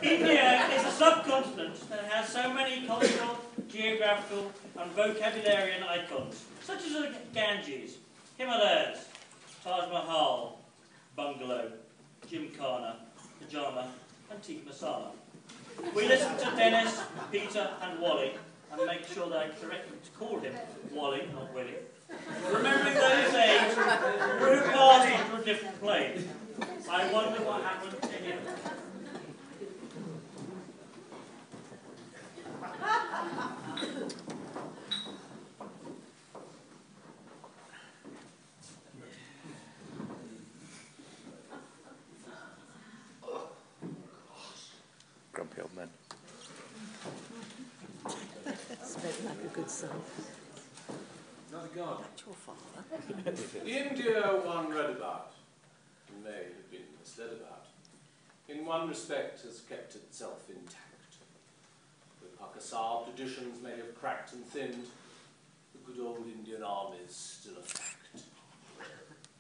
India is a subcontinent that has so many cultural, geographical and vocabularian icons, such as the Ganges, Himalayas, Taj Mahal, Bungalow, Gymkhana, Pajama and Tikka Masala. We listen to Denis, Peter and Wally and make sure that I correctly call him Wally, not Willie. Remembering those days, we passed onto a different plane. I wonder what happened to him. Grumpy old men. Spoke like a good son. Another garden. That's your father. The India one read about, and may have been misled about, in one respect has kept itself intact. The Pakistan traditions may have cracked and thinned, the good old Indian army is still a fact.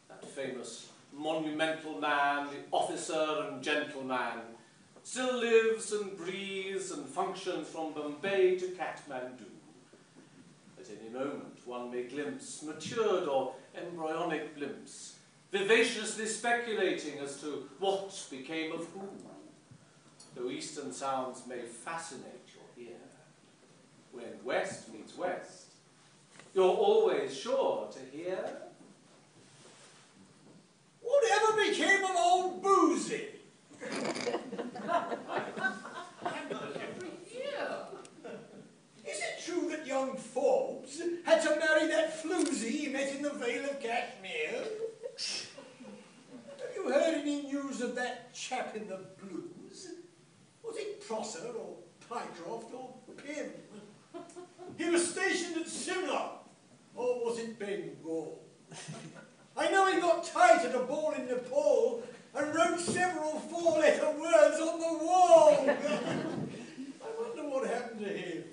That famous monumental man, the officer and gentleman, still lives and breathes and functions from Bombay to Kathmandu. At any moment one may glimpse matured or embryonic blimps, vivaciously speculating as to what became of who, though eastern sounds may fascinate your ear. When west meets west, you're always sure to hear. Whatever became of old Boozy? Is it true that young Forbes had to marry that floozy he met in the Vale of Kashmir? Have you heard any news of that chap in the blues? Was it Prosser or Pycroft or Pym? He was stationed at Simla, or was it Bengal? I know he got tight at a ball in Nepal and wrote several four-letter words on the wall. I wonder what happened to him.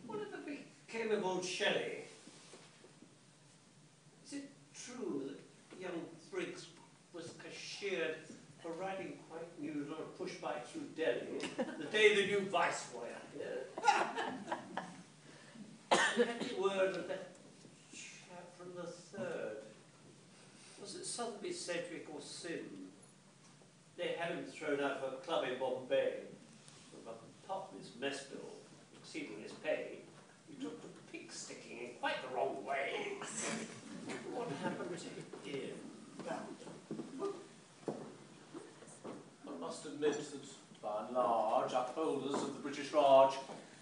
Whatever became of old Shelley? Is it true that young Briggs was cashiered for riding quite news on a push bike through Delhi the day the new viceroy appeared? Any word of that chap from the third? Was it Sotheby, Sedgwick or Sim? They had him thrown out of a club in Bombay. But apart from his mess bill exceeding his pay, he took to pig sticking in quite the wrong way. What happened to him? I must admit that, by and large, upholders of the British Raj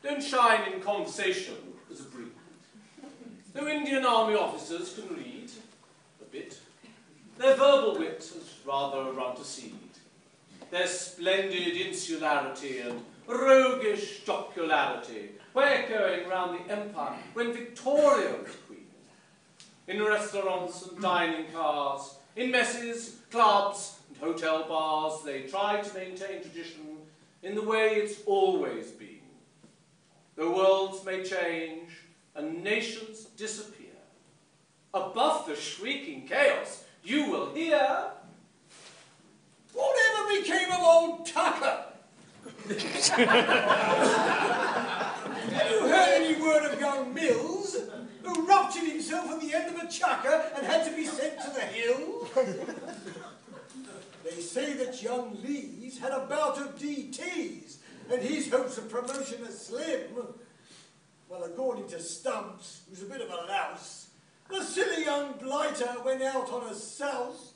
don't shine in conversation as a breed. Though Indian Army officers can read, a bit, their verbal wit has rather run to seed. Their splendid insularity and roguish jocularity were echoing round the empire when Victoria was queen. In restaurants and dining cars, in messes, clubs and hotel bars, they tried to maintain tradition in the way it's always been. Though worlds may change and nations disappear, above the shrieking chaos you will hear. Whatever became of old Tucker? Have you heard any word of young Mills, who ruptured himself at the end of a chukker and had to be sent to the hill? They say that young Lees had a bout of DTs, and his hopes of promotion are slim. Well, according to Stumps, who's a bit of a louse, the silly young blighter went out on a souse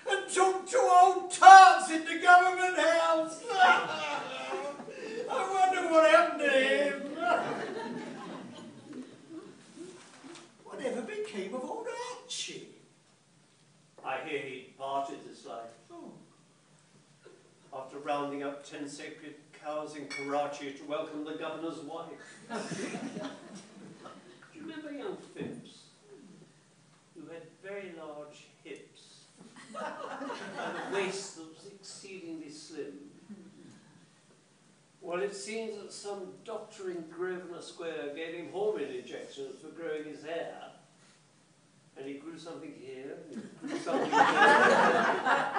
and took two old tarts into Government House. I wonder what happened to him. Whatever became of old Archie? I hear he parted this life. Oh. After rounding up 10 sacred cows in Karachi to welcome the governor's wife. Do you remember young Phipps, who had very large hips and a waist that was exceedingly slim? Well, it seems that some doctor in Grosvenor Square gave him hormone injections for growing his hair. And he grew something here, and he grew something there.